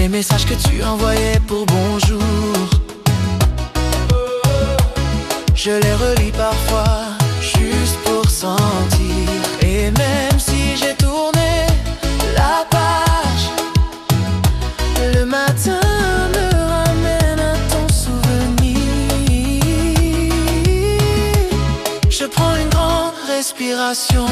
les messages que tu envoyais pour bonjour. Je les relis parfois, juste pour sentir. Et même si j'ai tourné la page, le matin me ramène à ton souvenir. Je prends une grande respiration.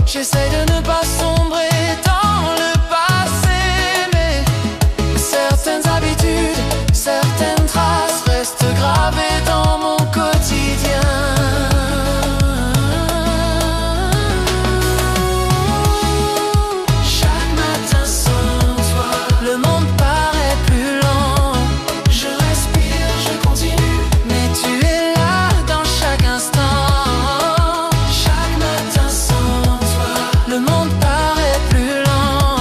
J'essaie de ne pas sombrer dans le passé, mais certaines habitudes, certaines traces restent gravées dans mon quotidien. Chaque matin sans toi, le monde paraît plus lent. Je respire, je continue, mais tu es là dans chaque instant. Chaque matin sans toi, le monde paraît plus lent.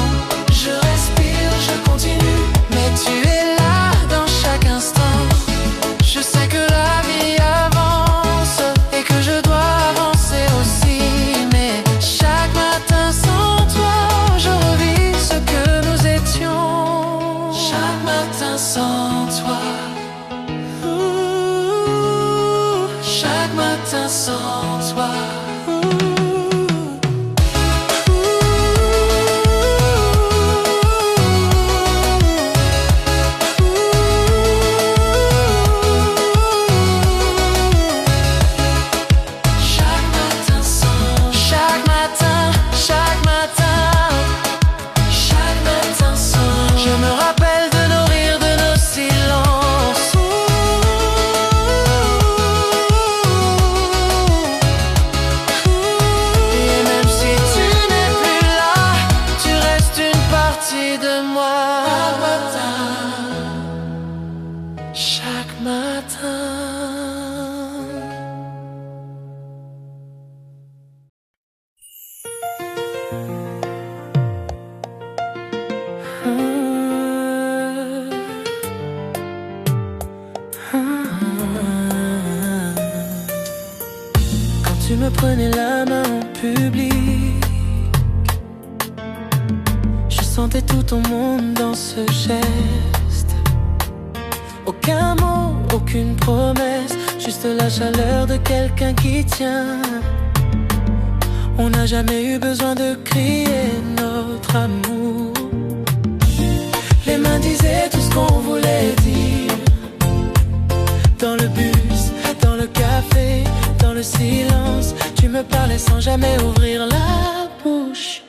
Je respire, je continue, mais tu es là dans chaque instant. Je sais que la vie avance et que je dois avancer aussi, mais chaque matin sans toi, je revis ce que nous étions. Chaque matin sans toi, chaque matin sans toi. De moi, chaque matin. Quand tu me prenais la main en public, je sentais tout ton monde dans ce geste. Aucun mot, aucune promesse, juste la chaleur de quelqu'un qui tient. On n'a jamais eu besoin de crier notre amour. Les mains disaient tout ce qu'on voulait dire. Dans le bus, dans le café, dans le silence, tu me parlais sans jamais ouvrir la bouche.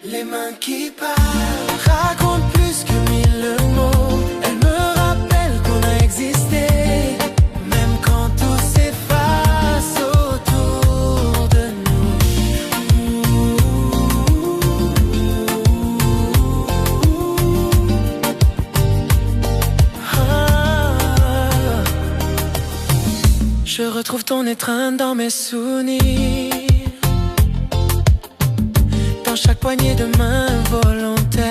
Les mains qui parlent racontent plus que 1000 mots. Elles me rappellent qu'on a existé, même quand tout s'efface autour de nous. Je retrouve ton étreinte dans mes souvenirs, chaque poignée de main volontaire.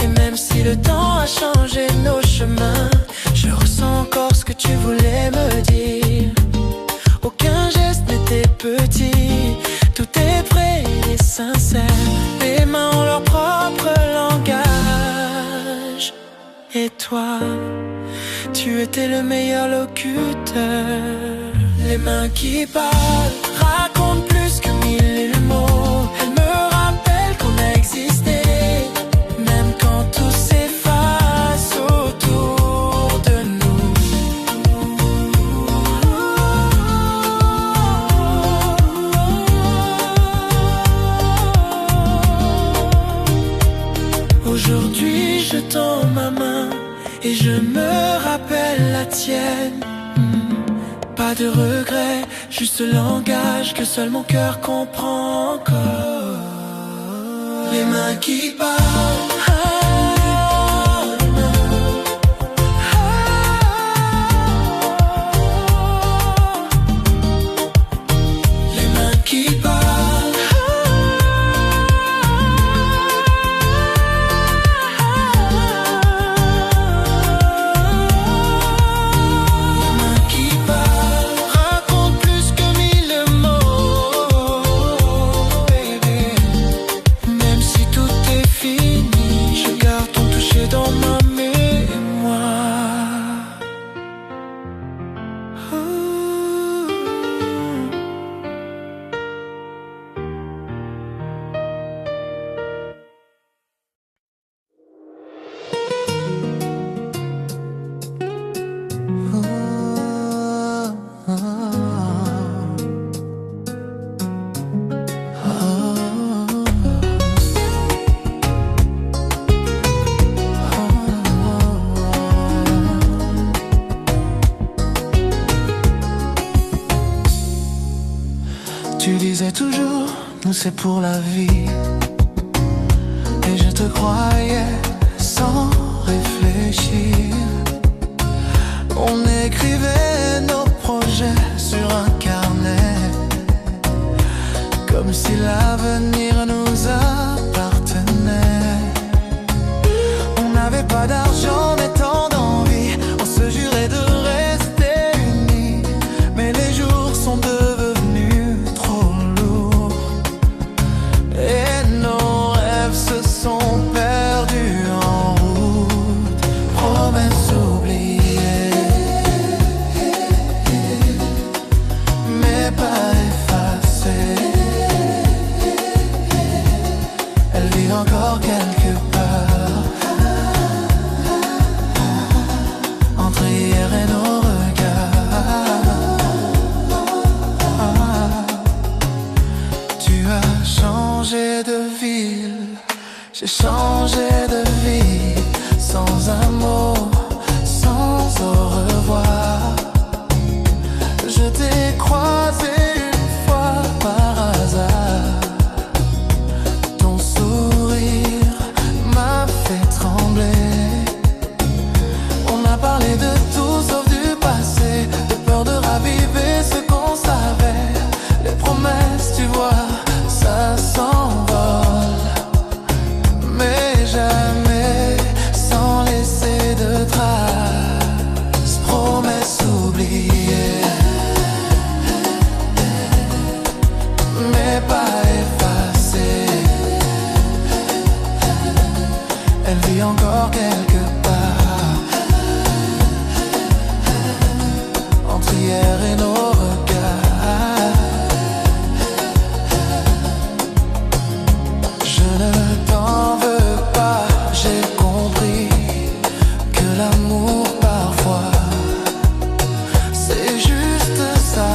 Et même si le temps a changé nos chemins, je ressens encore ce que tu voulais me dire. Aucun geste n'était petit, tout est vrai et sincère. Les mains ont leur propre langage. Et toi, tu étais le meilleur locuteur. Les mains qui parlent racontent plus que 1000 mots. Elles me rappellent qu'on a existé, même quand tout s'efface autour de nous. Aujourd'hui je tends ma main et je me rappelle la tienne. Pas de regret, juste le langage que seul mon cœur comprend encore. Les mains qui parlent. Les mains qui parlent. Même disais toujours, nous c'est pour la vie. Et je te croyais sans réfléchir. On écrivait nos projets sur un carnet, comme si l'avenir nous appartenait. On n'avait pas d'argent mais tant d'envie. On se jurait de rester unis, mais les jours sont devenus trop lourds et nos rêves se sont perdus en route. Promesses oubliées, mais pas effacées. Elle vit encore quelque part entre hier et nos regards. Tu as changé de ville, j'ai changé de vie, sans un mot, sans au revoir. Je t'ai croisé une fois par hasard. Ton sourire m'a fait trembler. On a parlé de tout sauf du passé, de peur de raviver ce qu'on savait. Les promesses, tu vois, ça s'envole, mais jamais sans laisser de traces. Promesses oubliées, mais pas effacées. Elle vit encore quelque part entre hier et nos regards. Je ne t'en veux pas, j'ai compris que l'amour parfois c'est juste ça.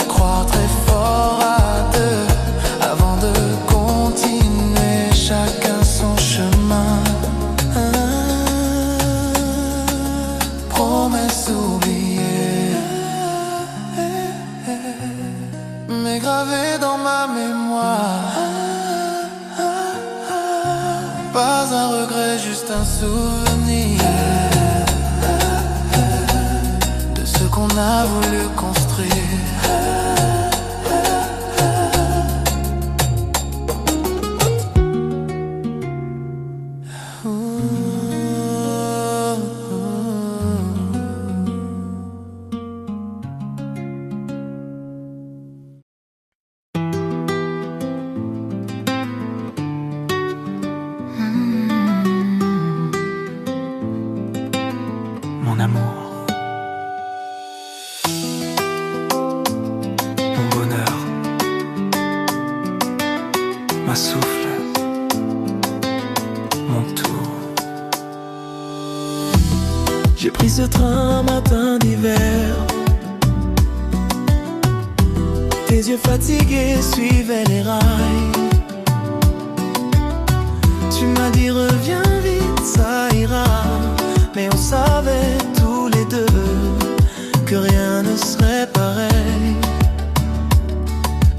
Croire très fort à deux avant de continuer chacun son chemin. Promesses oubliées, mais gravées dans ma mémoire. Pas un regret, juste un souvenir de ce qu'on a voulu construire. Mon amour, mon bonheur, ma souffle, mon tout. J'ai pris ce train matin d'hiver. Tes yeux fatigués suivaient les rails. Tu m'as dit reviens vite, ça ira. Mais on savait tous les deux que rien ne serait pareil.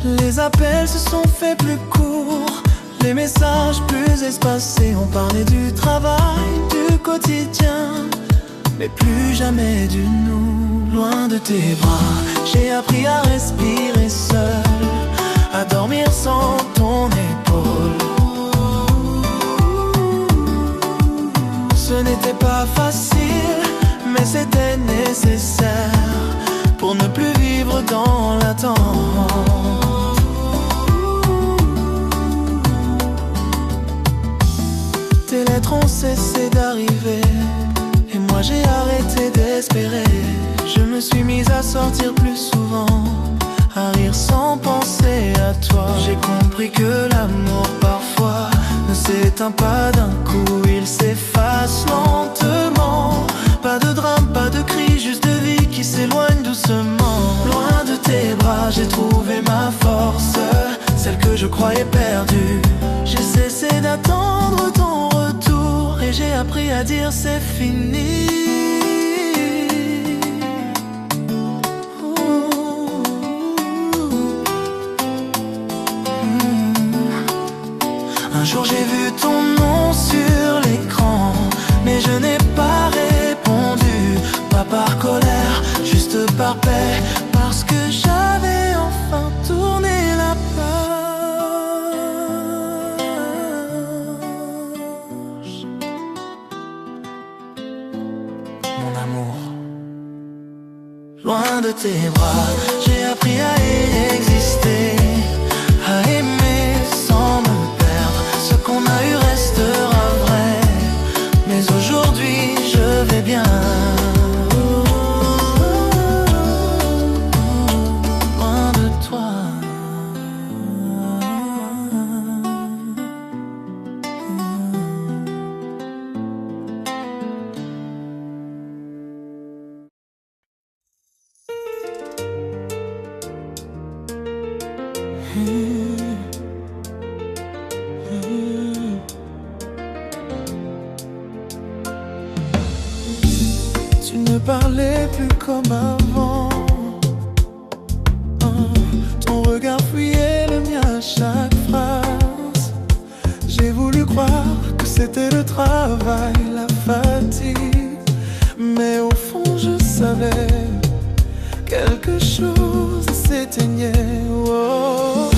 Les appels se sont faits plus courts, les messages plus espacés. On parlait du travail, du quotidien, mais plus jamais du nous. Loin de tes bras, j'ai appris à respirer seul, à dormir sans ton épaule. Ce n'était pas facile, mais c'était nécessaire pour ne plus vivre dans l'attente. Tes lettres ont cessé d'arriver et moi j'ai arrêté d'espérer. Je me suis mise à sortir plus souvent, à rire sans penser à toi. J'ai compris que l'amour parfois ne s'éteint pas d'un coup, il s'efface lentement. Pas de drame, pas de cri, juste de vie qui s'éloigne doucement. Loin de tes bras, j'ai trouvé ma force, celle que je croyais perdue. J'ai cessé d'attendre ton retour et j'ai appris à dire c'est fini. Un jour j'ai vu ton nom sur l'écran, mais je n'ai pas répondu. Pas par colère, juste par paix, parce que j'avais enfin tourné la page. Mon amour, loin de tes bras, j'ai appris à exister, à aimer sans me perdre. Ce qu'on a eu restera vrai, mais aujourd'hui je vais bien. Loin de toi. Tu ne parlais plus comme avant. Ton regard fuyait le mien à chaque phrase. J'ai voulu croire que c'était le travail, la fatigue, mais au fond je savais quelque chose s'éteignait. Oh,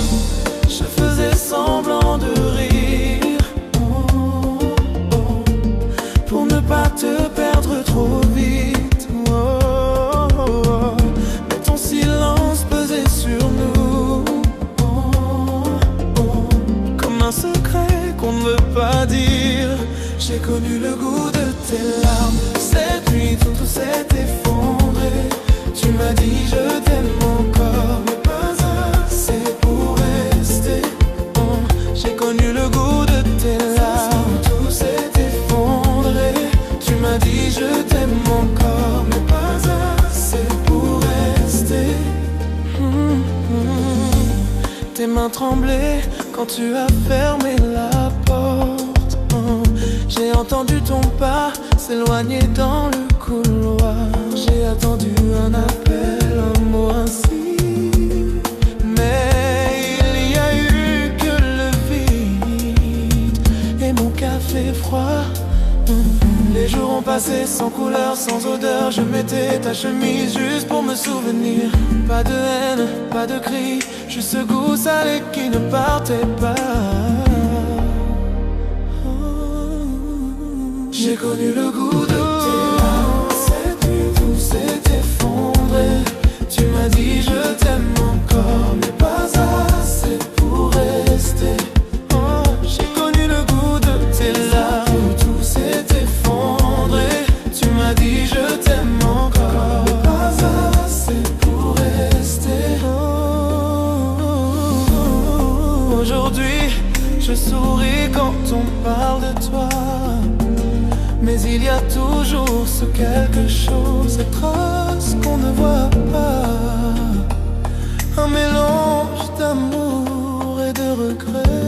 je faisais semblant de rire, pour ne pas te perdre trop vite. Mais ton silence pesait sur nous, comme un secret qu'on ne veut pas dire. J'ai connu le goût de tes larmes. Cette nuit tout s'est effondré. Tu m'as dit je t'aime encore, mais pas assez pour rester. J'ai connu le goût de tes larmes. Tout s'est effondré. Tu m'as dit je t'aime encore, mais pas assez pour rester. Tes mains tremblaient quand tu as fermé la porte. J'ai entendu ton pas s'éloigner dans le couloir. J'ai attendu un appel, un mot, un signe, mais il y a eu que le vide et mon café froid. Les jours ont passé sans couleur, sans odeur. Je mettais ta chemise juste pour me souvenir. Pas de haine, pas de cris, juste ce goût salé qui ne partait pas. J'ai connu le goût de tes larmes. Cette nuit tout s'est effondré. Tu m'as dit je t'aime encore, mais pas assez pour rester. J'ai connu le goût de tes larmes. Tout s'est effondré. Tu m'as dit je t'aime encore, mais pas assez pour rester. Aujourd'hui je souris quand on parle de toi, mais il y a toujours ce quelque chose, cette trace qu'on ne voit pas. Un mélange d'amour et de regret.